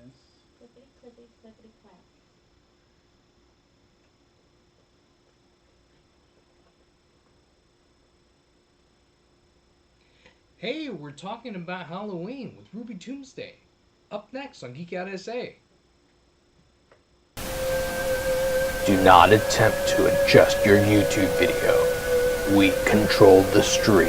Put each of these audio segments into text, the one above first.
hands. Clippity, clippity, clippity, clap. Hey, we're talking about Halloween with Ruby Tombsday. Up next on Geek Out SA. Do not attempt to adjust your YouTube video. We control the stream.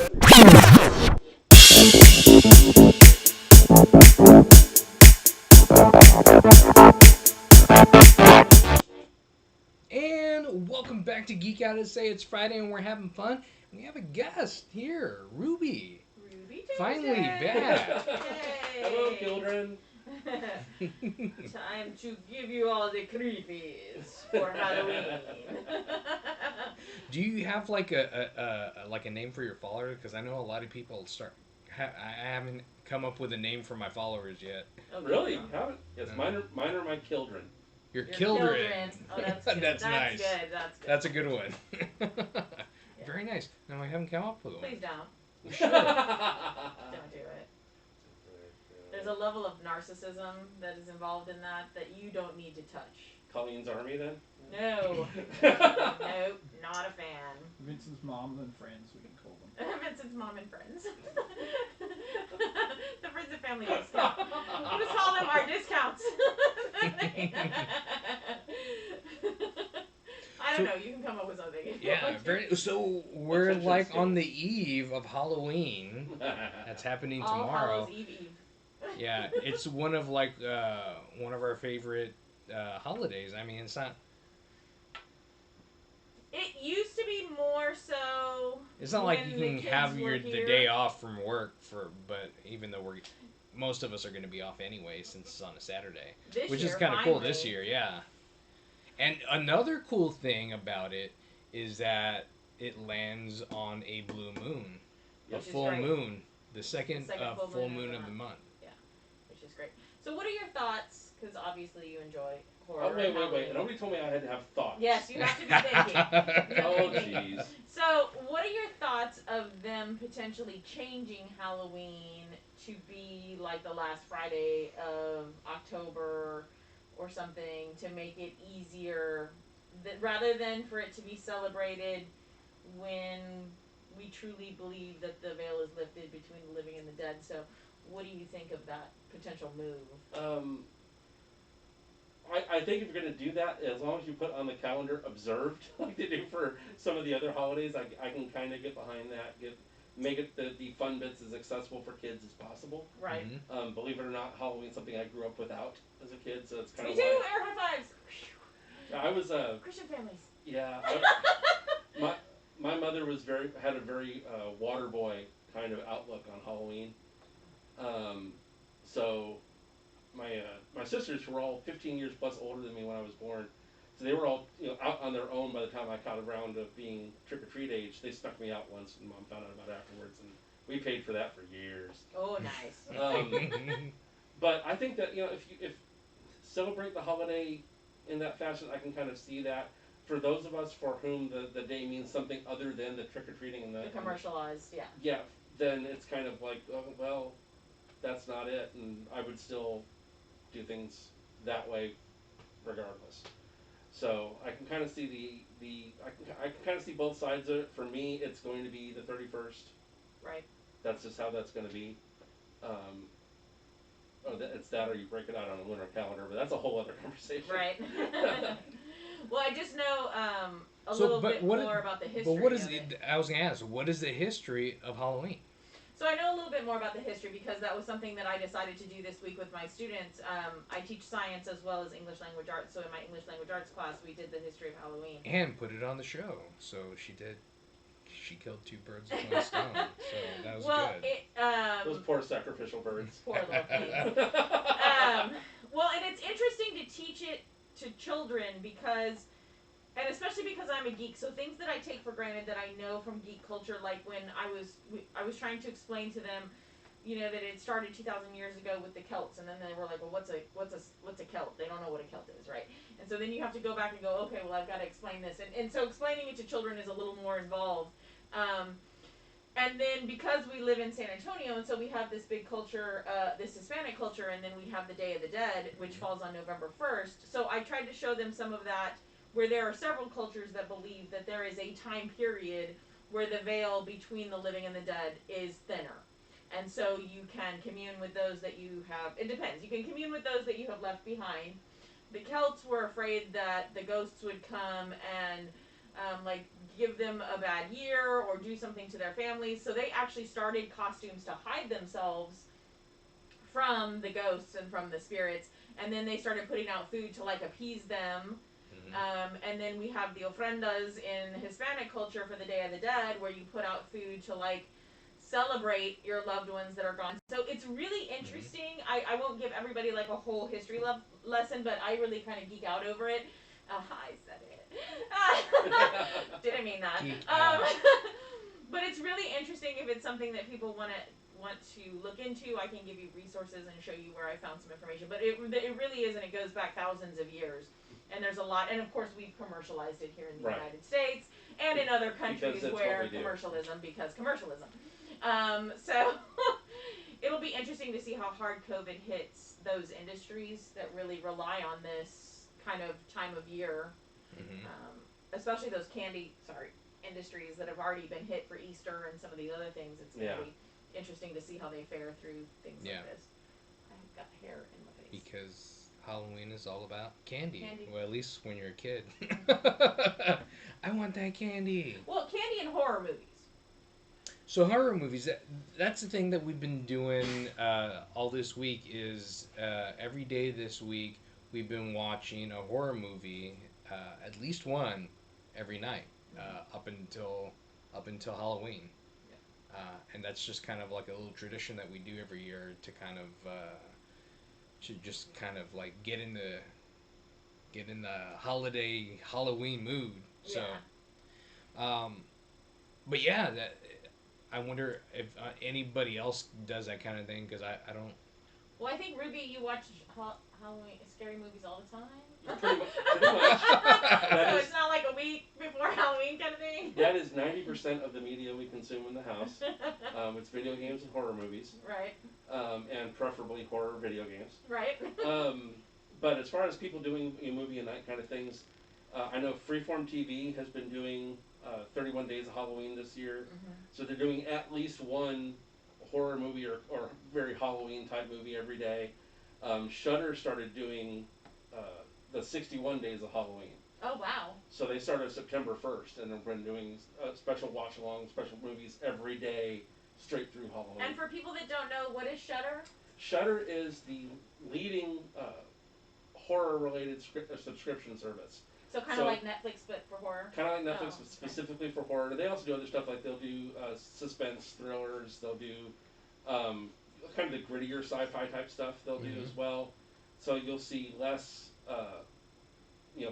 And welcome back to Geek Out SA. It's Friday and we're having fun. We have a guest here, Ruby. Ruby Finally back. Yay! Hello, children. Time to give you all the creepies for Halloween. Do you have like a name for your followers? Because I know a lot of people I haven't come up with a name for my followers yet. Okay. Really? You haven't? Yes, No. mine are my children. Your Your children. Oh, that's good. That's nice. Good. That's good. That's a good one. Very nice. No, I haven't come up with one. Please don't. We should. Don't do it. There's a level of narcissism that is involved in that you don't need to touch. Colleen's Army, then? No. Nope, not a fan. Vincent's mom and friends, we can call them. Vincent's mom and friends. The friends and family discount. We'll just call them our discounts. I don't know. You can come up with something. Yeah, so we're like on the eve of Halloween. That's happening All tomorrow. Hallows Eve. Yeah, it's one of our favorite holidays. I mean, it's not. It used to be more so. It's not like when you the can kids have were the here. day off from work but even though most of us are going to be off anyway since it's on a Saturday, which is kind of cool this year. Yeah. And another cool thing about it is that it lands on a blue moon, a full moon, the second full moon of the month. Yeah, which is great. So, what are your thoughts? Because obviously you enjoy horror. Oh, wait. Nobody told me I had to have thoughts. Yes, you have to be thinking. Oh, jeez. So, what are your thoughts of them potentially changing Halloween to be like the last Friday of October or something to make it easier, rather than for it to be celebrated when we truly believe that the veil is lifted between the living and the dead? So, what do you think of that potential move? I think if you're going to do that, as long as you put on the calendar observed, like they do for some of the other holidays, I can kind of get behind that. Make it the fun bits as accessible for kids as possible. Right. Mm-hmm. Believe it or not, Halloween's something I grew up without as a kid, so it's kind Me of too. Air high fives. I was Christian families. Yeah. My mother had a very water boy kind of outlook on Halloween. So my sisters were all 15 years plus older than me when I was born. So they were all out on their own by the time I got around to being trick or treat age. They snuck me out once, and Mom found out about it afterwards, and we paid for that for years. Oh, nice. But I think that if celebrate the holiday in that fashion, I can kind of see that. For those of us for whom the day means something other than the trick or treating and the commercialized, yeah. Yeah, then it's kind of like, oh, well, that's not it, and I would still do things that way regardless. So I can kind of see I can kind of see both sides of it. For me, it's going to be the 31st. Right. That's just how that's going to be. It's that, or you break it out on a lunar calendar, but that's a whole other conversation. Right. Well, I just know a little bit more about the history. But what is it? I was going to ask, what is the history of Halloween? So I know a little bit more about the history because that was something that I decided to do this week with my students. I teach science as well as English language arts, so in my English language arts class, we did the history of Halloween. And put it on the show, so she did. She killed two birds with one stone, so that was good. Those poor sacrificial birds. Poor little things. Well, and it's interesting to teach it to children because, and especially because I'm a geek, so things that I take for granted that I know from geek culture, like when I was trying to explain to them, that it started 2,000 years ago with the Celts, and then they were like, well, what's a Celt? They don't know what a Celt is, right? And so then you have to go back and go, okay, well, I've got to explain this, and so explaining it to children is a little more involved. And then because we live in San Antonio, and so we have this big culture, this Hispanic culture, and then we have the Day of the Dead, which falls on November 1st. So I tried to show them some of that, where there are several cultures that believe that there is a time period where the veil between the living and the dead is thinner. And so you can commune with those that you have, it depends, you can commune with those that you have left behind. The Celts were afraid that the ghosts would come and like give them a bad year or do something to their families, so they actually started costumes to hide themselves from the ghosts and from the spirits, and then they started putting out food to like appease them. And then we have the ofrendas in Hispanic culture for the Day of the Dead, where you put out food to like celebrate your loved ones that are gone. So it's really interesting. I won't give everybody like a whole history lesson, but I really kind of geek out over it. I said it. Didn't mean that. But it's really interesting if it's something that people want to look into. I can give you resources and show you where I found some information. But it really is, and it goes back thousands of years. And there's a lot, and of course we've commercialized it here in the United States and in other countries where commercialism. So it'll be interesting to see how hard COVID hits those industries that really rely on this kind of time of year, especially those industries that have already been hit for Easter and some of these other things. It's going to be interesting to see how they fare through things like this. I've got hair in my face. Because Halloween is all about candy. Well, at least when you're a kid. I want that candy. Well, candy and horror movies. So horror movies, that's the thing that we've been doing all this week is every day this week we've been watching a horror movie, at least one every night, up until Halloween. And that's just kind of like a little tradition that we do every year to kind of to just kind of like get in the holiday Halloween mood. So but yeah, that I wonder if anybody else does that kind of thing, because I don't. Well, I think, Ruby, you watch Halloween scary movies all the time. Pretty much. So it's not like a week before Halloween kind of thing? That is 90% of the media we consume in the house. It's video games and horror movies. Right. And preferably horror video games. Right. But as far as people doing movie and that kind of things, I know Freeform TV has been doing 31 Days of Halloween this year. So they're doing at least one horror movie or very Halloween type movie every day. Shudder started doing the 61 Days of Halloween. Oh, wow. So they started September 1st, and they've been doing special watch-along, special movies every day straight through Halloween. And for people that don't know, what is Shudder? Shudder is the leading horror-related subscription service. So kind of like Netflix, but for horror? Kind of like Netflix, but specifically for horror. They also do other stuff, like they'll do suspense thrillers. They'll do kind of the grittier sci-fi type stuff they'll do as well. So you'll see less,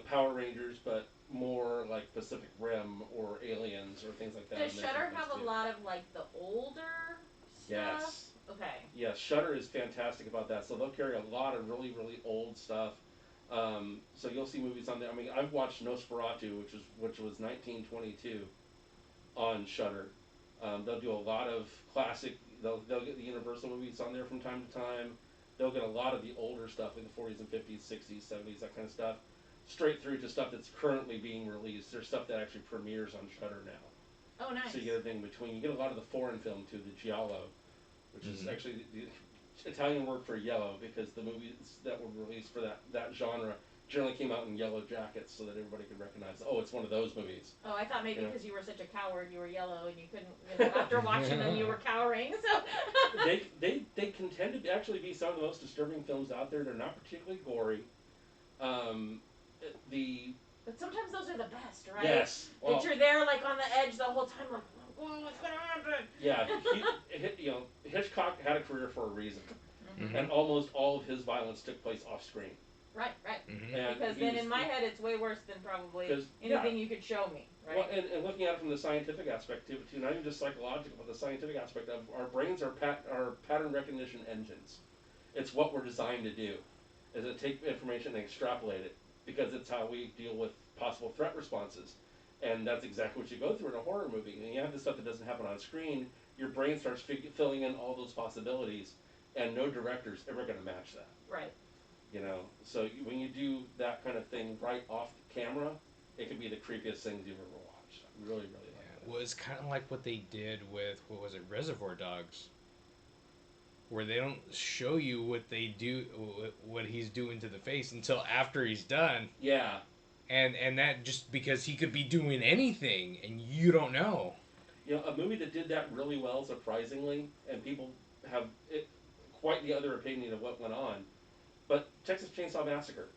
Power Rangers, but more like Pacific Rim or Aliens or things like that. Does Shudder have a lot of like the older stuff? Yes. Okay. Yes, Shudder is fantastic about that. So they'll carry a lot of really, really old stuff. So you'll see movies on there. I mean, I've watched Nosferatu, which was 1922, on Shudder. They'll do a lot of classic. They'll get the Universal movies on there from time to time. They'll get a lot of the older stuff, like the 40s and 50s, 60s, 70s, that kind of stuff, straight through to stuff that's currently being released. There's stuff that actually premieres on Shudder now. Oh, nice. So you get everything between. You get a lot of the foreign film too, the giallo, which is actually the Italian word for yellow, because the movies that were released for that genre generally came out in yellow jackets so that everybody could recognize, oh, it's one of those movies. Oh, I thought maybe because you were such a coward, you were yellow and you couldn't, after watching them, you were cowering. So they can tend to actually be some of the most disturbing films out there. They're not particularly gory. But sometimes those are the best, right? Yes. Well, that you're there like on the edge the whole time, like, whoa, what's gonna happen? Yeah, Hitchcock had a career for a reason, and almost all of his violence took place off screen. Right. Because then in my head, it's way worse than probably anything you could show me, right? Well, and looking at it from the scientific aspect too, not even just psychological, but the scientific aspect of our brains are pattern recognition engines. It's what we're designed to do, is to take information and extrapolate it, because it's how we deal with possible threat responses. And that's exactly what you go through in a horror movie. And you have this stuff that doesn't happen on screen, your brain starts filling in all those possibilities, and no director's ever going to match that. Right. You know, so when you do that kind of thing right off the camera, it can be the creepiest things you've ever watched. I really, really like that. Well, it's kind of like what they did with, what was it, Reservoir Dogs, where they don't show you what they do, what he's doing to the face until after he's done. Yeah. And that just because he could be doing anything and you don't know. You know, a movie that did that really well, surprisingly, and people have quite the other opinion of what went on, but Texas Chainsaw Massacre.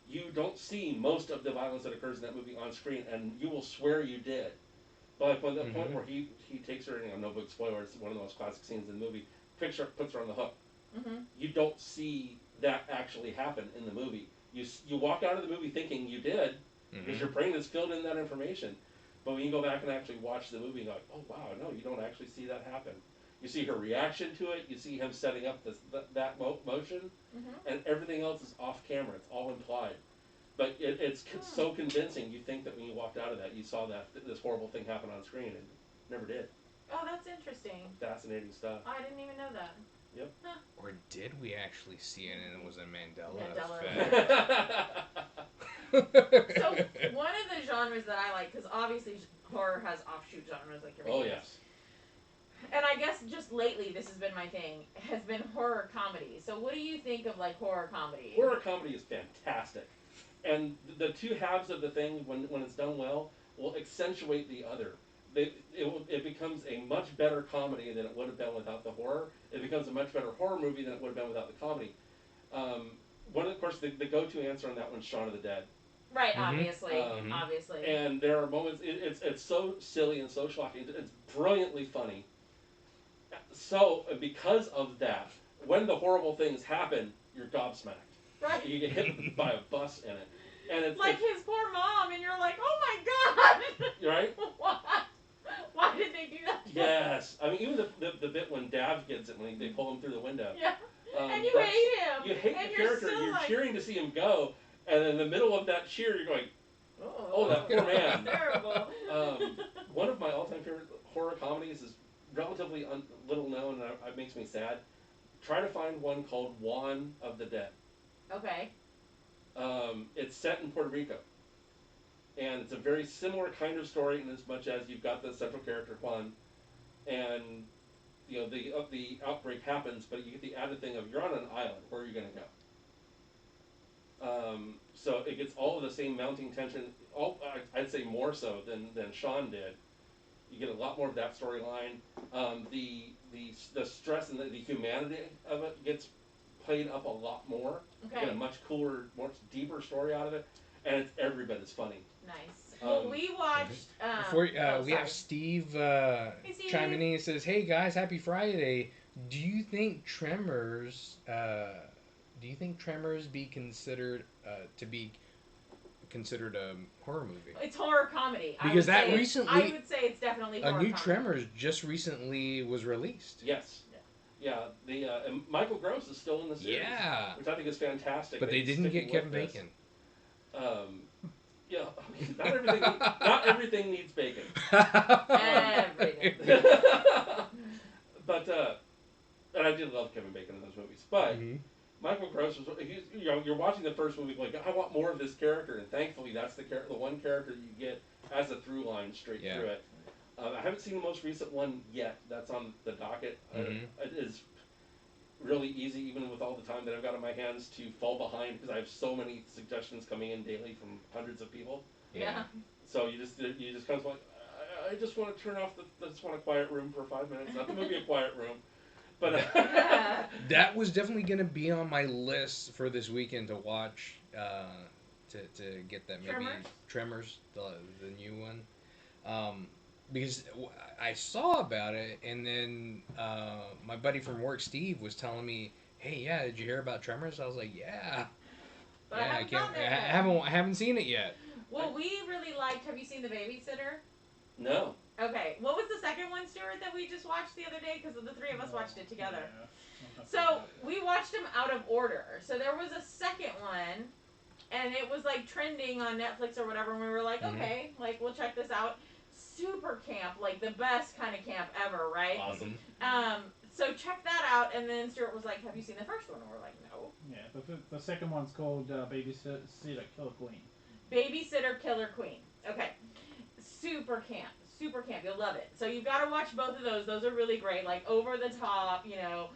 You don't see most of the violence that occurs in that movie on screen, and you will swear you did. But by the point where he takes her, no big spoiler, it's one of the most classic scenes in the movie, puts her on the hook. You don't see that actually happen in the movie. You walk out of the movie thinking you did, because your brain has filled in that information. But when you go back and actually watch the movie, you're like, oh wow, no, you don't actually see that happen. You see her reaction to it, you see him setting up that motion, and everything else is off camera. It's all implied. But it's so convincing, you think that when you walked out of that, you saw this horrible thing happen on screen, and never did. Oh, that's interesting. Fascinating stuff. I didn't even know that. Yep. Huh. Or did we actually see it and it was a Mandela effect? So, one of the genres that I like, because obviously horror has offshoot genres like everything. Oh, yes. And I guess just lately, this has been my thing, has been horror comedy. So what do you think of, like, horror comedy? Horror comedy is fantastic. And the two halves of the thing, when it's done well, will accentuate the other. It becomes a much better comedy than it would have been without the horror. It becomes a much better horror movie than it would have been without the comedy. Of course, the go-to answer on that one's Shaun of the Dead. Right, obviously. Obviously. And there are moments, it's so silly and so shocking. It's brilliantly funny. So, because of that, when the horrible things happen, you're gobsmacked. Right. You get hit by a bus in it. And it's like his poor mom, and you're like, oh my god! Right? Why did they do that? Yes. I mean, even the bit when Dav gets it, when they pull him through the window. Yeah. And you hate him. You hate the character. You're cheering to see him go, and in the middle of that cheer, you're going, oh that poor man. Terrible. One of my all-time favorite horror comedies is relatively little known, and it makes me sad. Try to find one called Juan of the Dead. Okay. It's set in Puerto Rico. And it's a very similar kind of story in as much as you've got the central character, Juan, and you know the outbreak happens, but you get the added thing of you're on an island. Where are you going to go? So it gets all of the same mounting tension, I'd say more so than Shaun did. You get a lot more of that storyline. The stress and the humanity of it gets played up a lot more. Okay. You get a much cooler, more deeper story out of it, and it's every bit as funny. Nice. Well, we watched. We have Steve, Steve chiming in. He says, "Hey guys, happy Friday. Do you think Tremors? Be considered considered a horror movie? It's horror comedy. Because I would say it's definitely horror a new comedy. Tremors just recently was released. Yes. Yeah, and Michael Gross is still in the series, which I think is fantastic. But they didn't get Kevin Bacon. Yeah, not everything needs bacon. Everything. But and I did love Kevin Bacon in those movies. But Michael Gross was, you're watching the first movie like, I want more of this character, and thankfully that's the one character you get as a through line straight through it. I haven't seen the most recent one yet. That's on the docket. It is really easy, even with all the time that I've got on my hands, to fall behind because I have so many suggestions coming in daily from hundreds of people. Yeah. So you just kind of like, I just want to turn off I just want a quiet room for 5 minutes. Not the movie A Quiet Room, but that was definitely going to be on my list for this weekend to watch. To get that maybe Tremors, the new one. Because I saw about it, and then my buddy from work, Steve, was telling me, "Hey, yeah, did you hear about Tremors?" I was like, "Yeah, but I haven't seen it yet." Well, we really liked. Have you seen The Babysitter? No. Okay. What was the second one, Stuart, that we just watched the other day? Because the three of us watched it together. Yeah. So we watched them out of order. So there was a second one, and it was like trending on Netflix or whatever, and we were like, okay, like we'll check this out. Super camp, like the best kind of camp ever, right? Awesome. So check that out, and then Stuart was like, have you seen the first one? And we're like, no. Yeah, the second one's called Babysitter Killer Queen. Babysitter Killer Queen. Okay. Super camp. Super camp. You'll love it. So you've got to watch both of those. Those are really great. Like over the top, you know,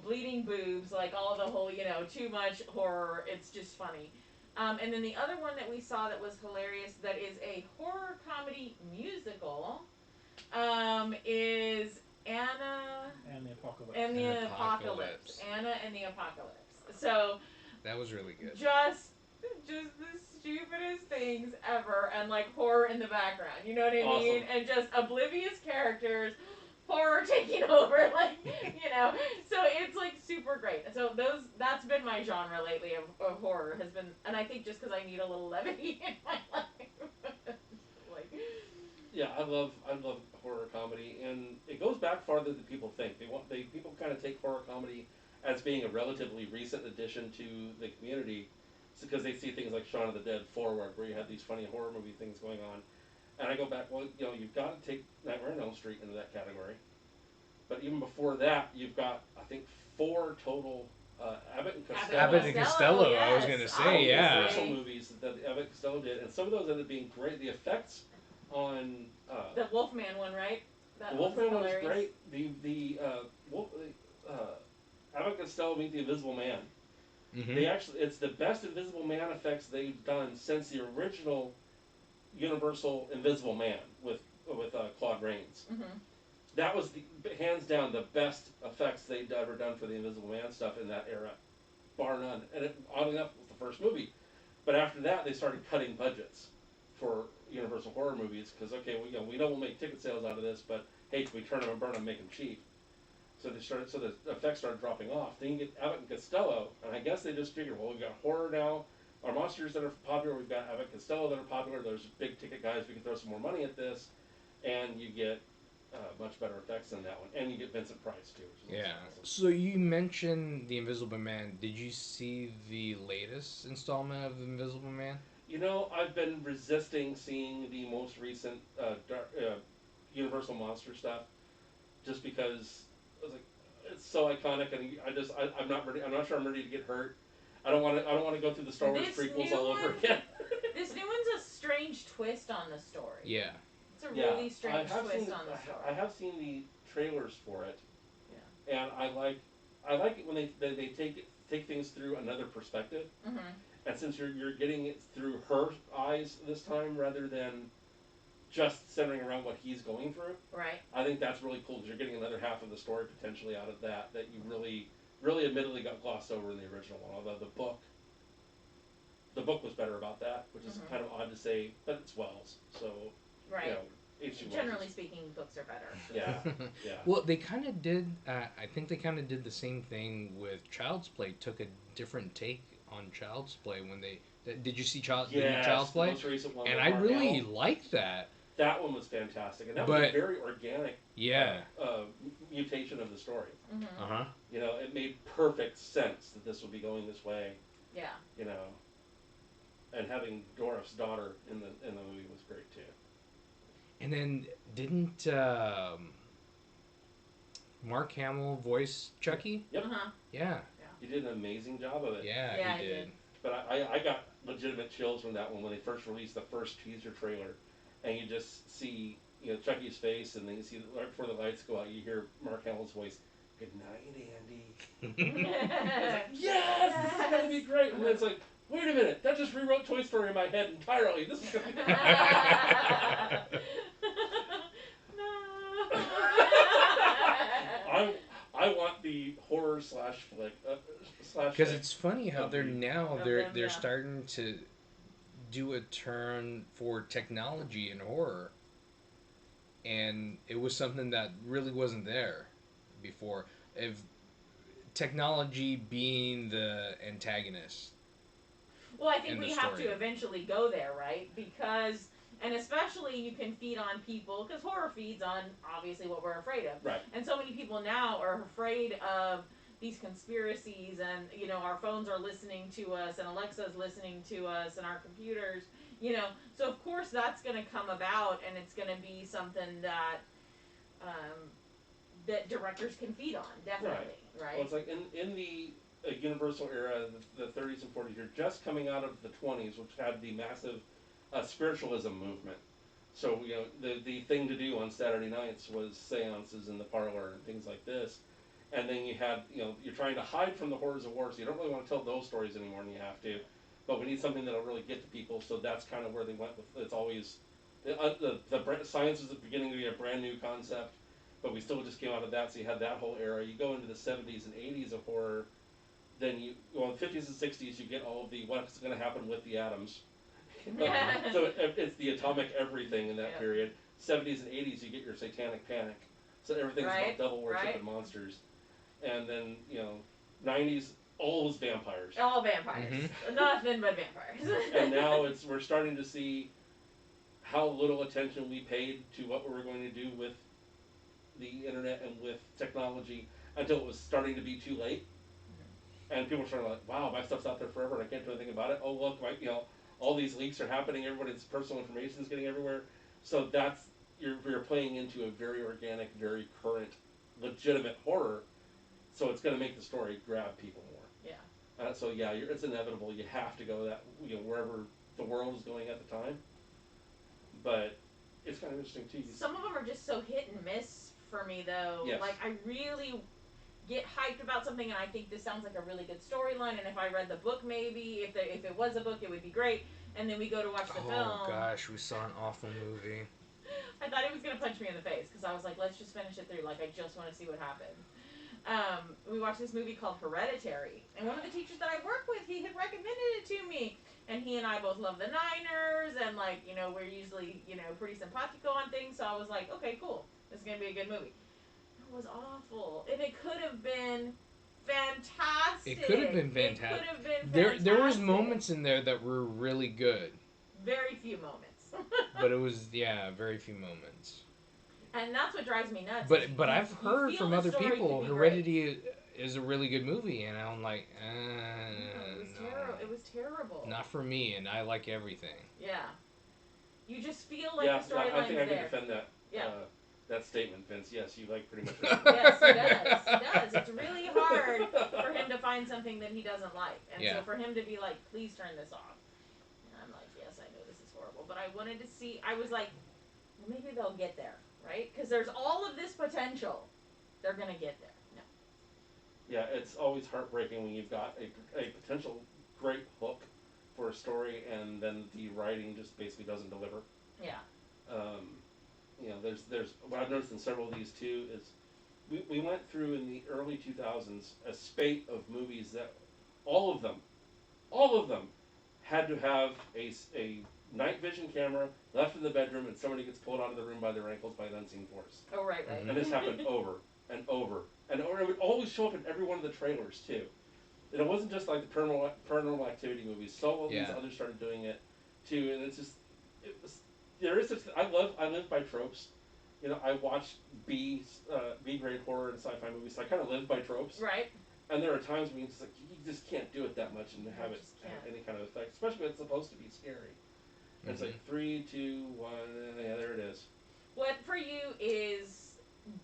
bleeding boobs, like all the whole, too much horror. It's just funny. And then the other one that we saw that was hilarious, that is a horror comedy musical, is Anna and the Apocalypse. Anna and the Apocalypse. So that was really good. Just the stupidest things ever, and like horror in the background. You know what I mean? And just oblivious characters, horror taking over, like So it's like super great. So that's been my genre lately of horror has been, and I think just because I need a little levity in my life. Yeah, I love horror comedy, and it goes back farther than people think. People kind of take horror comedy as being a relatively recent addition to the community, because they see things like Shaun of the Dead forward, where you have these funny horror movie things going on. And I go back, well, you've got to take Nightmare on Elm Street into that category. But even before that, you've got, I think, 4 total Abbott and Costello. Abbott and Costello, yes, I was going to say, yeah. Commercial movies that Abbott and Costello did, and some of those ended up being great. The effects on the Wolfman one, right? The Wolfman one was great. Abbott and Costello Meet the Invisible Man. Mm-hmm. It's the best Invisible Man effects they've done since the original Universal Invisible Man with Claude Rains. Mm-hmm. That was hands down the best effects they'd ever done for the Invisible Man stuff in that era, bar none. And it, oddly enough, was the first movie. But after that, they started cutting budgets for Universal horror movies because we know we'll make ticket sales out of this, but hey, can we turn them and burn them, make them cheap? So the effects started dropping off. Then you get Abbott and Costello, and I guess they just figured, well, we've got horror now, our monsters that are popular, we've got Abbott and Costello that are popular, there's big ticket guys, we can throw some more money at this, and you get much better effects than that one. And you get Vincent Price, too. Yeah. Awesome. So you mentioned The Invisible Man. Did you see the latest installment of The Invisible Man? I've been resisting seeing the most recent Universal Monster stuff, just because I was like, it's so iconic, and I'm not ready. I'm not sure I'm ready to get hurt. I don't want to go through the Star Wars prequels all over again. This new one's a strange twist on the story. Yeah. It's a really strange twist on the story. I have seen the trailers for it. Yeah. And I like it when they take things through another perspective. Mm-hmm. And since you're getting it through her eyes this time rather than just centering around what he's going through. Right. I think that's really cool because you're getting another half of the story potentially out of that you really admittedly got glossed over in the original one. Although the book was better about that, which is kind of odd to say, but it's Wells, so right. Generally speaking, books are better. Yeah, yeah. Well, they kind of did. I think they kind of did the same thing with Child's Play. Took a different take on Child's Play when they. Did you see Child's Play? The most recent one. And I really liked that. That one was fantastic, and that was a very organic. Yeah. Mutation of the story. Mm-hmm. Uh huh. It made perfect sense that this would be going this way. Yeah. And having Dorif's daughter in the movie was great too. And then didn't Mark Hamill voice Chucky? Yep. Uh-huh. Yeah. He did an amazing job of it. Yeah, he did. But I got legitimate chills from that one when they first released the first teaser trailer, and you just see Chucky's face, and then you see right before the lights go out, you hear Mark Hamill's voice. Good night, Andy. Like, yes, this is gonna be great. And then it's like, wait a minute, that just rewrote Toy Story in my head entirely. This is gonna be. I want the horror slash flick because it's funny how they're starting to do a turn for technology in horror, and it was something that really wasn't there before. If technology being the antagonist. Well, I think we have to eventually go there, right? Because, and especially you can feed on people, because horror feeds on, obviously, what we're afraid of. Right. And so many people now are afraid of these conspiracies, and our phones are listening to us, and Alexa's listening to us, and our computers, so of course that's going to come about, and it's going to be something that that directors can feed on, definitely, right? Well, it's like in the Universal era, the 30s and 40s, you're just coming out of the 20s, which had the massive spiritualism movement. So, the thing to do on Saturday nights was seances in the parlor and things like this. And then you had, you're trying to hide from the horrors of war, so you don't really want to tell those stories anymore, and you have to. But we need something that'll really get to people, so that's kind of where they went with. It's always the science was beginning to be a brand new concept, but we still just came out of that, so you had that whole era. You go into the 70s and 80s of horror, then in the 50s and 60s you get all of the what's going to happen with the atoms. So it's the atomic everything in that period. 70s and 80s you get your satanic panic, so everything's about devil worship and monsters. And then 90s, all vampires. All vampires. Nothing but vampires. And now we're starting to see how little attention we paid to what we were going to do with the internet and with technology until it was starting to be too late. And people were sort of like, wow, my stuff's out there forever and I can't do anything about it. Oh, look, all these leaks are happening. Everybody's personal information is getting everywhere. So you're playing into a very organic, very current, legitimate horror. So it's going to make the story grab people more. Yeah. So yeah, it's inevitable. You have to go that wherever the world is going at the time. But it's kind of interesting too. Some of them are just so hit and miss for me, though. Yes. Like I really get hyped about something, and I think this sounds like a really good storyline. And if I read the book, maybe if it was a book, it would be great. And then we go to watch the film. Oh gosh, we saw an awful movie. I thought he was gonna punch me in the face because I was like, let's just finish it through. Like I just want to see what happens. We watched this movie called Hereditary, and one of the teachers that I work with, he had recommended it to me, and he and I both love the Niners, and we're usually pretty simpatico on things, so I was like, okay, cool, this is gonna be a good movie. It was awful, and it could have been fantastic. It could have been fantastic. There was moments in there that were really good. Very few moments. But it was very few moments. And that's what drives me nuts. But I've heard from other people Heredity is a really good movie, and I'm like, it was terrible. Not for me, and I like everything. Yeah. You just feel like the storyline's there. I think I can defend that. That statement, Vince. Yes, you like pretty much everything. Yes, he does. He does. It's really hard for him to find something that he doesn't like. And so for him to be like, please turn this off. And I'm like, yes, I know this is horrible. But I wanted to see, I was like, well, maybe they'll get there. Right? Because there's all of this potential. They're going to get there. No. Yeah, it's always heartbreaking when you've got a potential great hook for a story and then the writing just basically doesn't deliver. Yeah. There's what I've noticed in several of these too is we went through in the early 2000s a spate of movies that all of them had to have a night vision camera left in the bedroom and somebody gets pulled out of the room by their ankles by an unseen force. Oh, right. And this happened over and over and over. It would always show up in every one of the trailers too. And it wasn't just like the paranormal activity movies. So all these others started doing it too, and I live by tropes. I watch B grade horror and sci-fi movies, so I kind of live by tropes. Right. And there are times when you just can't do it that much and have it have any kind of effect, especially when it's supposed to be scary. Mm-hmm. It's like 3, 2, 1, yeah, there it is. What for you is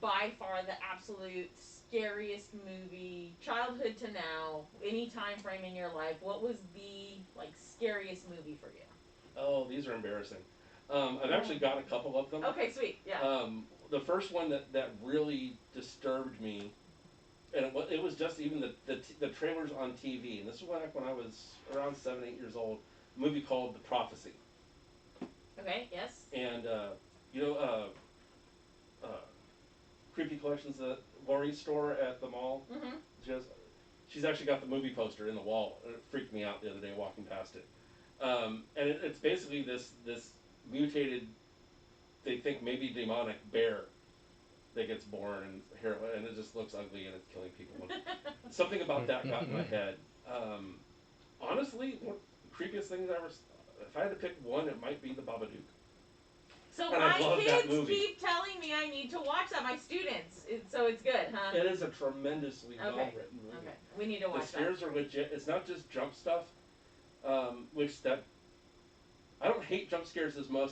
by far the absolute scariest movie, childhood to now, any time frame in your life? What was the scariest movie for you? Oh, these are embarrassing. I've actually got a couple of them. Okay, sweet. Yeah. The first one that really disturbed me, and it was just even the trailers on TV, and this was when I was around 7, 8 years old. A movie called The Prophecy. Okay. Yes. And Creepy Collections, the Laurie's store at the mall. Mm-hmm. She's actually got the movie poster in the wall, and it freaked me out the other day walking past it. And it's basically this mutated, they think maybe demonic bear that gets born and it just looks ugly and it's killing people. Something about that got in my head. Honestly, one of the creepiest things I ever, if I had to pick one, it might be the Babadook. So and my I love that kids movie. keep telling me I need to watch that. My students. So it's good, huh? It is a tremendously well-written movie. Okay. We need to watch that. The scares are legit. It's not just jump stuff, which that I don't hate jump scares as much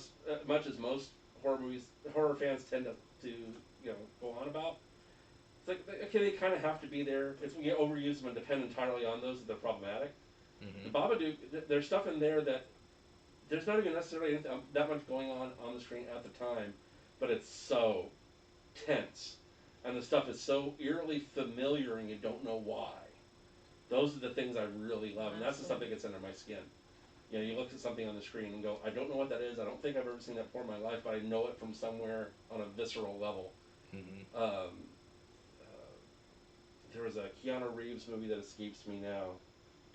as most horror fans tend to go on about. It's like, okay, they kind of have to be there. It's when you overuse them and depend entirely on those that they're problematic. Mm-hmm. The Babadook, there's stuff in there that there's not even necessarily that much going on the screen at the time, but it's so tense. And the stuff is so eerily familiar and you don't know why. Those are the things I really love, and that's the stuff that gets under my skin. You know, you look at something on the screen and go, I don't know what that is, I don't think I've ever seen that before in my life, but I know it from somewhere on a visceral level. Mm-hmm. There was a Keanu Reeves movie that escapes me now.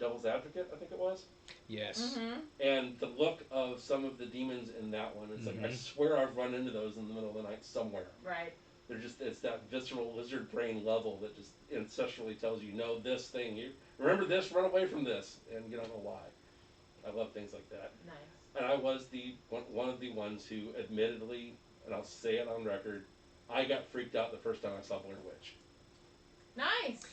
Devil's Advocate, I think it was. Yes. Mm-hmm. And the look of some of the demons in that one, it's like, I swear I've run into those in the middle of the night somewhere. Right. It's that visceral lizard brain level that just ancestrally tells you, no, this thing, you remember this, run away from this, and you don't know why. I love things like that. Nice. And I was one of the ones who admittedly, and I'll say it on record, I got freaked out the first time I saw Blair Witch. Nice.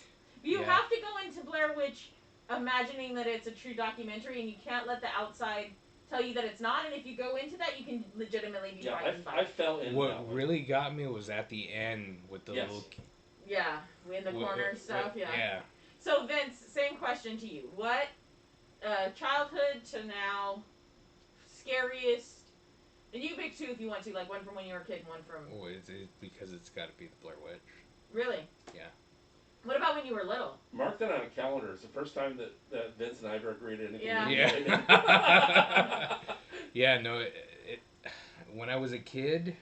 You have to go into Blair Witch imagining that it's a true documentary, and you can't let the outside tell you that it's not. And if you go into that, you can legitimately be frightened by it. I fell in. What really got me was at the end with the little. Yeah, in the corner stuff. Yeah. So Vince, same question to you. What childhood to now scariest? And you can pick two if you want to, like one from when you were a kid and one from. Oh, it's because it's got to be the Blair Witch. Really? Yeah. What about when you were little? Mark that on a calendar. It's the first time that Vince and I ever agreed to anything. Yeah. Yeah, no, when I was a kid,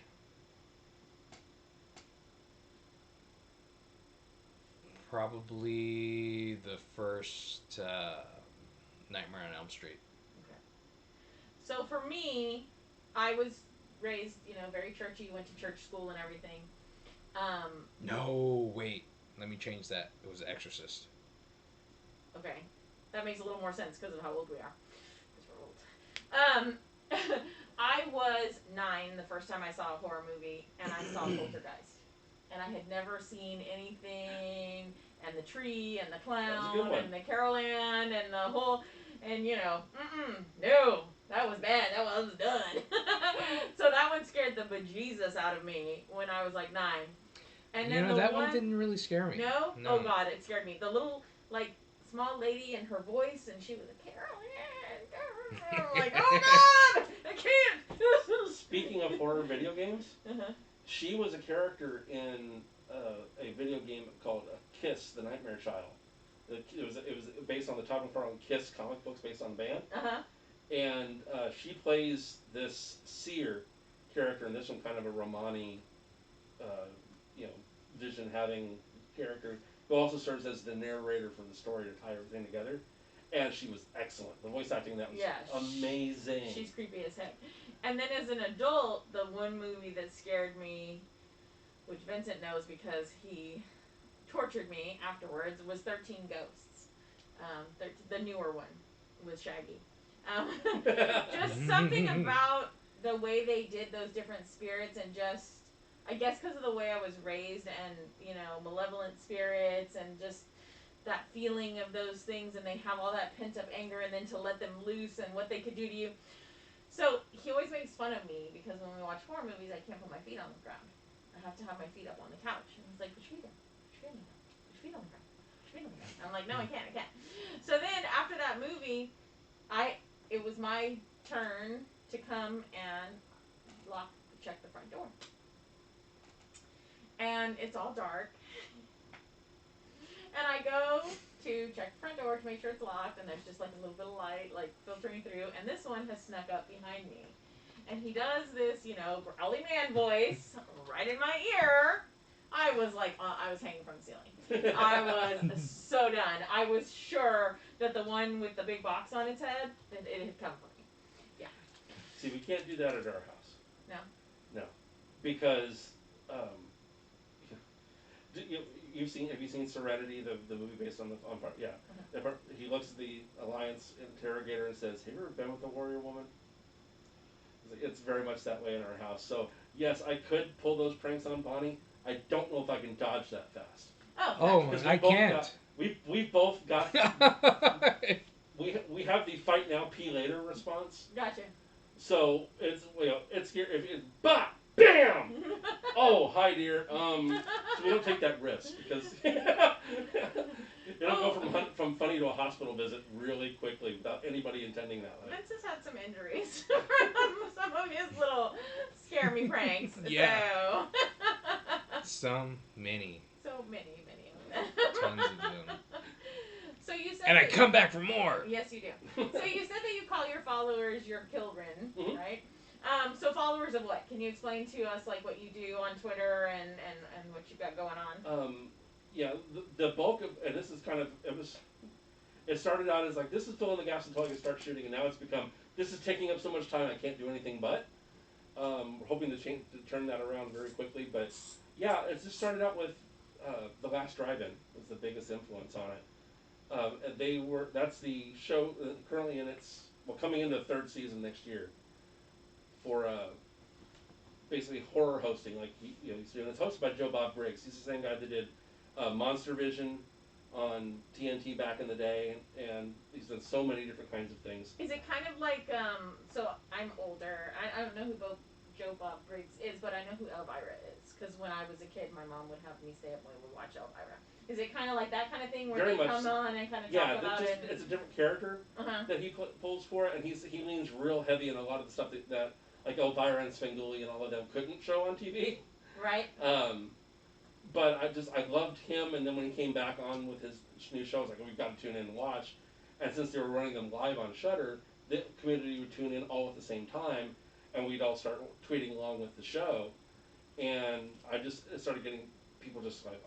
probably the first Nightmare on Elm Street. Okay. So for me, I was raised, very churchy, went to church school and everything. No, wait. Let me change that. It was Exorcist. Okay. That makes a little more sense because of how old we are. Because we're old. I was 9 the first time I saw a horror movie, and I saw Poltergeist. And I had never seen anything, and the tree, and the clown, and the Carol Ann, and the whole, and no, that was bad. That was done. So that one scared the bejesus out of me when I was like 9. And then that one didn't really scare me. No? Oh God, it scared me. The little small lady and her voice, and she was a Carol Ann. I'm like, oh God, I can't. Speaking of horror video games, she was a character in a video game called Kiss: The Nightmare Child. It was based on the Todd McFarlane Kiss comic books based on band. And she plays this seer character, and this one kind of a Romani, vision having character who also serves as the narrator for the story to tie everything together. And she was excellent. The voice acting that was amazing. She's creepy as heck. And then as an adult, the one movie that scared me, which Vincent knows because he tortured me afterwards, was 13 Ghosts. The newer one with Shaggy. Just something about the way they did those different spirits, and just, I guess because of the way I was raised, and malevolent spirits, and just that feeling of those things, and they have all that pent up anger, and then to let them loose and what they could do to you. So he always makes fun of me because when we watch horror movies, I can't put my feet on the ground. I have to have my feet up on the couch. And he's like, put your feet down. Put your feet on the ground. Put your feet on the ground. Put your feet on the ground. I'm like, no, I can't. So then after that movie, it was my turn to come and check the front door. And it's all dark. And I go to check the front door to make sure it's locked, and there's just a little bit of light filtering through, and this one has snuck up behind me. And he does this, growly man voice right in my ear. I was I was hanging from the ceiling. I was so done. I was sure that the one with the big box on its head, that it had come for me. Yeah. See, we can't do that at our house. No? No. Because, have you seen Serenity, the movie based on yeah. He looks at the Alliance interrogator and says, have you ever been with a warrior woman? It's very much that way in our house. So yes, I could pull those pranks on Bonnie. I don't know if I can dodge that fast. Oh, I can't. We've both got we have the fight now, pee later response. Gotcha. So it's scary. If it, bah, bam. Oh, hi dear. So we don't take that risk because it'll go from funny to a hospital visit really quickly without anybody intending that way. Vince has had some injuries from some of his little scare me pranks. Yeah. So many. So many of them. Tons of them. So you said. And I come back for more. Yes, you do. So you said that you call your followers your children, right? So followers of what? Can you explain to us like what you do on Twitter and what you've got going on? Yeah, the bulk of, and this is kind of, it started out as like, this is filling the gaps until I can start shooting, and now it's become, this is taking up so much time I can't do anything but. We're hoping to turn that around very quickly, but yeah, it just started out with The Last Drive-In was the biggest influence on it. That's the show currently in its, coming into the third season next year for basically horror hosting, like he's doing. It's hosted by Joe Bob Briggs. He's the same guy that did Monster Vision on TNT back in the day, and he's done so many different kinds of things. Is it kind of like so I'm older. I don't know who Joe Bob Briggs is, but I know who Elvira is because when I was a kid, my mom would have me stay up when we would watch Elvira. Is it kind of like that kind of thing where Very they much come on and kind of talk about it? Yeah, it's a different character that he pulls for it, and he leans real heavy in a lot of the stuff that like Elvira and Svengoolie and all of them couldn't show on TV. Right. But I loved him, and then when he came back on with his new show, I was like, we've got to tune in and watch. And since they were running them live on Shudder, the community would tune in all at the same time, and we'd all start tweeting along with the show. And I just started getting people just like,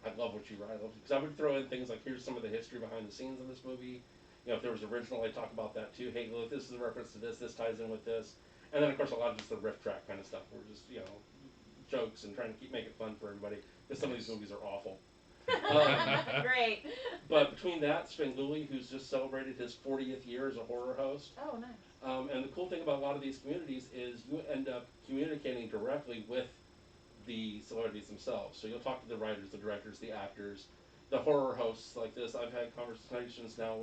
I love what you write, because I would throw in things like, here's some of the history behind the scenes of this movie. If there was original, I'd talk about that too. Hey, look, this is a reference to this. This ties in with this. And then of course a lot of just the riff track kind of stuff. We're just jokes and trying to make it fun for everybody. Because some of these movies are awful. Great. But between that, Svengoolie, who's just celebrated his 40th year as a horror host. Oh, nice. And the cool thing about a lot of these communities is you end up communicating directly with the celebrities themselves. So you'll talk to the writers, the directors, the actors, the horror hosts like this. I've had conversations now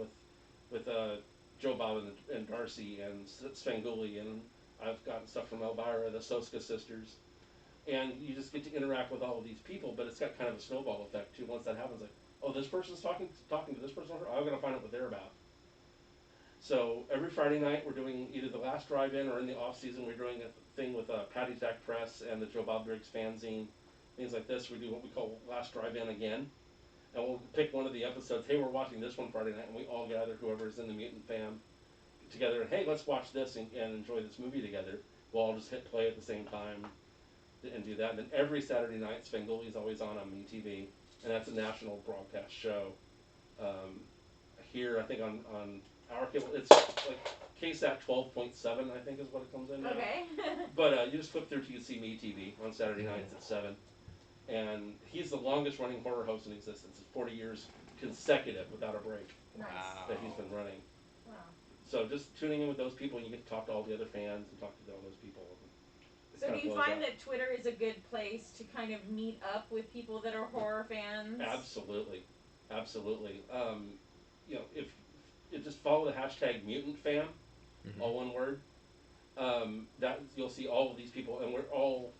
with Joe Bob and Darcy and Svengoolie, and I've gotten stuff from Elvira, the Soska sisters. And you just get to interact with all of these people, but it's got kind of a snowball effect too. Once that happens, like, oh, this person's talking to this person, I'm going to find out what they're about. So every Friday night we're doing either The Last Drive-In, or in the off season we're doing a thing with Patty Tech Press and the Joe Bob Briggs fanzine, things like this. We do what we call Last Drive-In again, and we'll pick one of the episodes. Hey, we're watching this one Friday night, and we all gather, whoever's in the Mutant fam, together, and hey, let's watch this and enjoy this movie together. We'll all just hit play at the same time and do that. And then every Saturday night, Svengoolie's always on MeTV, and that's a national broadcast show. Here, I think on our cable, it's like KSAT 12.7, I think is what it comes in now. Okay. But you just flip through to see MeTV on Saturday nights at 7. And he's the longest running horror host in existence. It's 40 years consecutive without a break. Nice. That he's been running. Wow. So just tuning in with those people, and you get to talk to all the other fans and talk to all those people. So do you find that Twitter is a good place to kind of meet up with people that are horror fans? Absolutely. Absolutely. If you just follow the hashtag #MutantFam, all one word, that you'll see all of these people, and we're all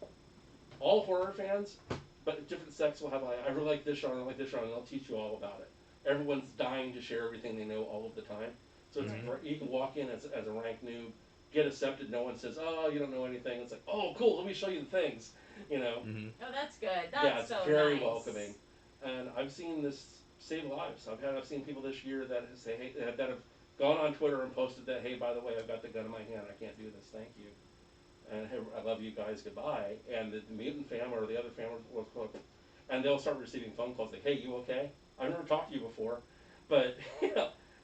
horror fans, but different sects will have like, I really like this genre, I like this genre, and I'll teach you all about it. Everyone's dying to share everything they know all of the time. So it's you can walk in as a rank noob, get accepted, no one says, oh, you don't know anything. It's like, oh, cool, let me show you the things, Oh, that's good. That's yeah, it's so very nice. welcoming. And I've seen this save lives. I've seen people this year that say, hey, that have gone on Twitter and posted that, hey, by the way, I've got the gun in my hand, I can't do this, thank you. And hey, I love you guys, goodbye. And the Mutant fam or the other fam will quote, and they'll start receiving phone calls like, hey, you okay? I've never talked to you before, but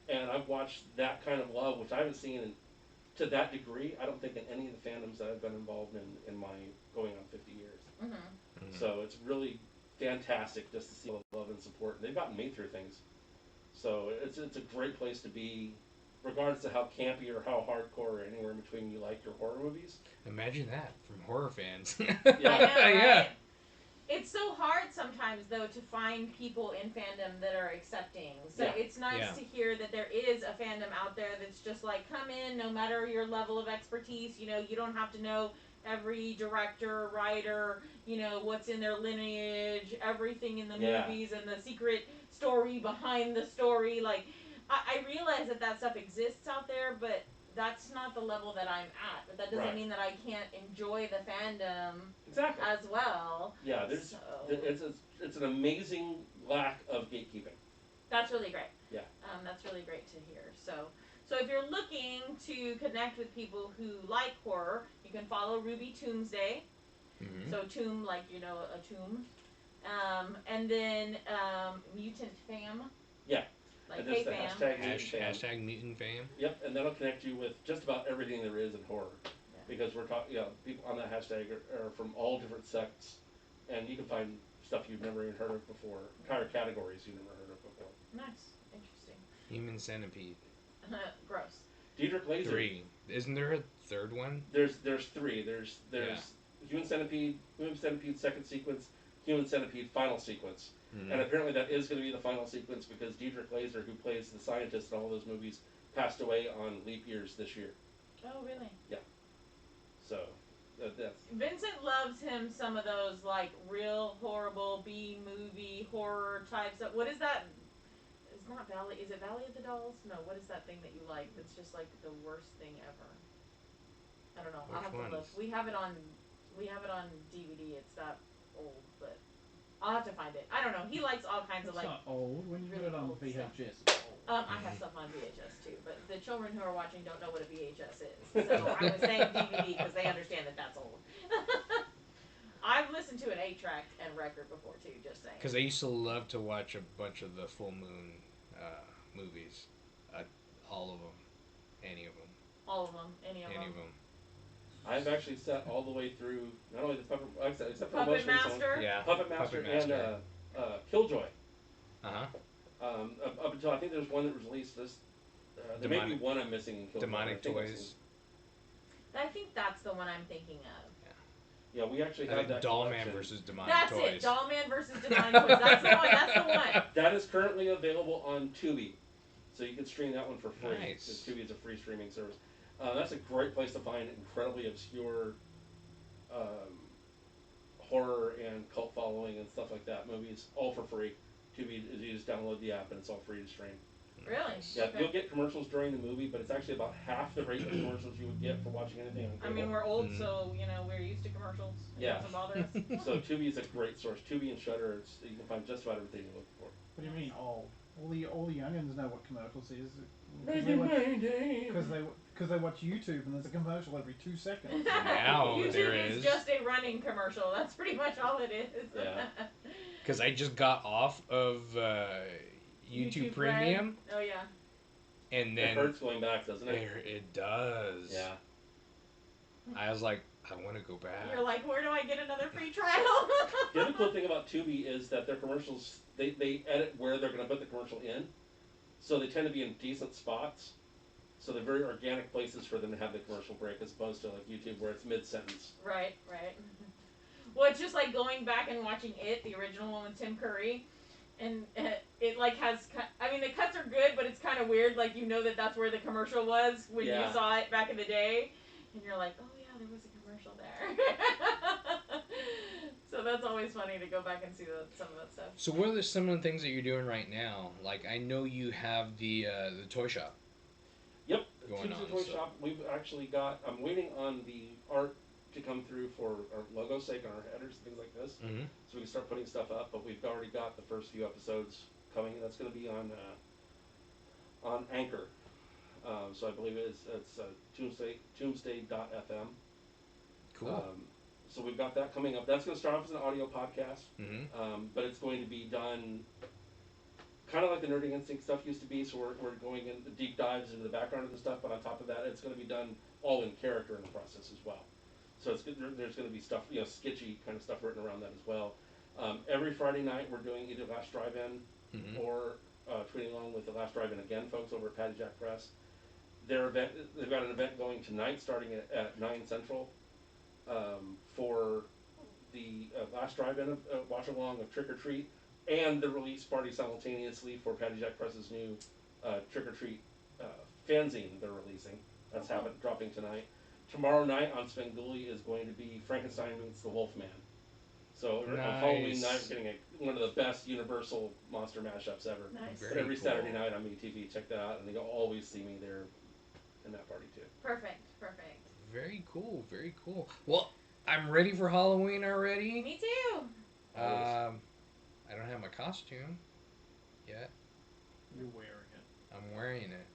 and I've watched that kind of love, which I haven't seen to that degree, I don't think in any of the fandoms that I've been involved in my going on 50 years. So it's really fantastic just to see all the love and support. And they've gotten me through things. So it's a great place to be regardless of how campy or how hardcore or anywhere in between you like your horror movies. Imagine that from horror fans. Yeah. I know, right? Yeah. It's so hard sometimes, though, to find people in fandom that are accepting. So it's nice to hear that there is a fandom out there that's just like, come in, no matter your level of expertise. You know, you don't have to know every director, writer, you know, what's in their lineage, everything in the movies, and the secret story behind the story. Like, I realize that stuff exists out there, but that's not the level that I'm at. But that doesn't mean that I can't enjoy the fandom as well. Yeah, it's an amazing lack of gatekeeping. That's really great. Yeah. That's really great to hear. So if you're looking to connect with people who like horror, you can follow Ruby Tombsday. Mm-hmm. So tomb, like, you know, a tomb. And then Mutant Fam. Yeah. Like, and there's the hashtag Mutant Fam. Yep, and that'll connect you with just about everything there is in horror. Yeah. Because we're talking, people on that hashtag are from all different sects, and you can find stuff you've never even heard of before, entire categories you've never heard of before. Nice. Interesting. Human Centipede. Gross. Diedrich Laser. 3. Isn't there a third one? There's 3. There's Human Centipede second sequence, Human Centipede final sequence. Mm-hmm. And apparently that is going to be the final sequence because Diedrich Laser, who plays the scientist in all those movies, passed away on leap years this year. Oh, really? Yeah. So, that's... Vincent loves him some of those, like, real horrible B-movie horror types. What is that? It's not Valley. Is it Valley of the Dolls? No, what is that thing that you like that's just, like, the worst thing ever? I don't know. I'll have to look. We have it on DVD. It's that old, but... I'll have to find it. I don't know. He likes all kinds of like. It's not old. When you really put it on VHS, it's old. I have stuff on VHS too, but the children who are watching don't know what a VHS is. So I was saying DVD because they understand that that's old. I've listened to an 8-track and record before too. Just saying. Because I used to love to watch a bunch of the Full Moon movies, all of them, any of them. All of them, any of them. I've actually sat all the way through not only the Puppet, except for Puppet the most Master, one, Puppet Master, and Killjoy. Up until I think there's one that was released this. There may be one I'm missing in Killjoy. Demonic Toys. I think that's the one I'm thinking of. Yeah, we actually had that. Dollman versus Demonic Toys. That's it. Dollman versus Demonic Toys. That's the one. That's the one. That is currently available on Tubi, so you can stream that one for free. Nice. Tubi is a free streaming service. That's a great place to find incredibly obscure horror and cult following and stuff like that. Movies all for free. Tubi, you just download the app and it's all free to stream. Really? Yeah, you'll get commercials during the movie, but it's actually about half the rate of commercials you would get for watching anything on cable. I mean, we're old, so we're used to commercials. It doesn't bother us. So Tubi is a great source. Tubi and Shudder, you can find just about everything you're looking for. What do you mean all? All the youngins know what commercials is. Because they watch YouTube and there's a commercial every 2 seconds. Now YouTube there is just a running commercial. That's pretty much all it is. Yeah. Because I just got off of YouTube Premium. Red? Oh yeah. It And then hurts going back, doesn't it? It does. Yeah. I was like, I want to go back. You're like, where do I get another free trial? The other cool thing about Tubi is that their commercials, they edit where they're going to put the commercial in. So they tend to be in decent spots. So they're very organic places for them to have the commercial break as opposed to like YouTube where it's mid-sentence. Right. Well, it's just like going back and watching It, the original one with Tim Curry. And it like has, I mean, the cuts are good, but it's kind of weird. Like, you know that's where the commercial was when you saw it back in the day. And you're like, oh yeah, there was a commercial there. So that's always funny to go back and see some of that stuff. So what are some of the things that you're doing right now? Like, I know you have the toy shop. Yep, the Tuesday Toy Shop. We've actually got, I'm waiting on the art to come through for our logo's sake and our headers and things like this. Mm-hmm. So we can start putting stuff up, but we've already got the first few episodes coming, and that's going to be on Anchor. So I believe it's Tombsday.fm. Cool. So we've got that coming up. That's going to start off as an audio podcast, but it's going to be done kind of like the Nerding Instinct stuff used to be. So we're going in the deep dives into the background of the stuff, but on top of that, it's going to be done all in character in the process as well. So there's going to be stuff, sketchy kind of stuff written around that as well. Every Friday night, we're doing either Last Drive-In or tweeting along with the Last Drive-In Again folks over at Patty Jack Press. they've got an event going tonight starting at 9 Central for the last drive-in watch-along of Trick or Treat and the release party simultaneously for Patty Jack Press's new Trick or Treat fanzine they're releasing. That's dropping tonight. Tomorrow night on Svengoolie is going to be Frankenstein meets the Wolfman. So on Halloween night, we're getting one of the best Universal monster mashups ever. Nice. But every Saturday night on MeTV, check that out, and you'll always see me there in that party too. Perfect. Very cool. Very cool. Well, I'm ready for Halloween already. Me too. I don't have my costume yet. You're wearing it. I'm wearing it.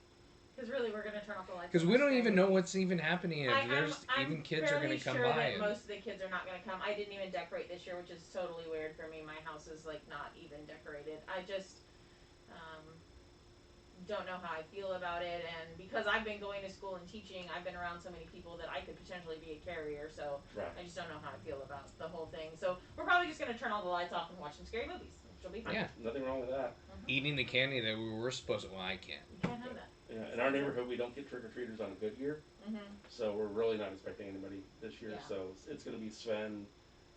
Because really, we're gonna turn off the lights. Because we don't even know what's even happening. I'm Kids are gonna come sure by. that most of the kids are not gonna come. I didn't even decorate this year, which is totally weird for me. My house is like not even decorated. I just don't know how I feel about it, and because I've been going to school and teaching, I've been around so many people that I could potentially be a carrier. So I just don't know how I feel about the whole thing. So we're probably just gonna turn all the lights off and watch some scary movies, which will be fun. Yeah, nothing wrong with that. Eating the candy that we were supposed to. Well, I can't. You can't have that. Yeah, in our neighborhood, we don't get trick-or-treaters on a good year, so we're really not expecting anybody this year. Yeah. So it's going to be Sven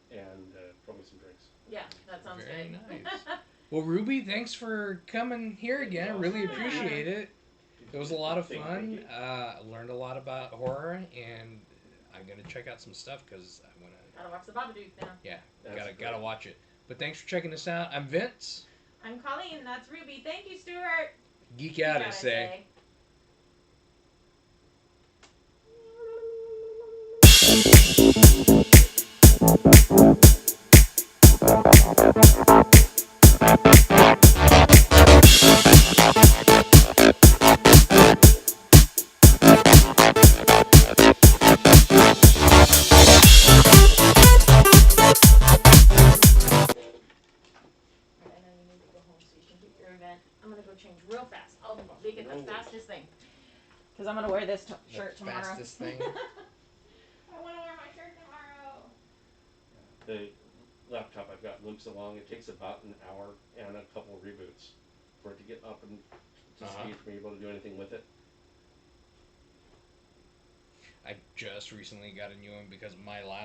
and probably some drinks. Yeah, that sounds very good. Nice. Well, Ruby, thanks for coming here again. I really appreciate it. It was a lot of fun. I learned a lot about horror, and I'm going to check out some stuff because I want to... Gotta watch the Babadook now. Yeah, gotta watch it. But thanks for checking us out. I'm Vince. I'm Colleen. That's Ruby. Thank you, Stuart. Geek out, I say. I'm gonna go change real fast. I'll make it the fastest thing. Because I'm gonna wear this shirt tomorrow. Fastest thing. I wanna wear my shirt tomorrow. The laptop I've got loops along. It takes about an hour and a couple of reboots for it to get up and to speed for me able to do anything with it. I just recently got a new one because my last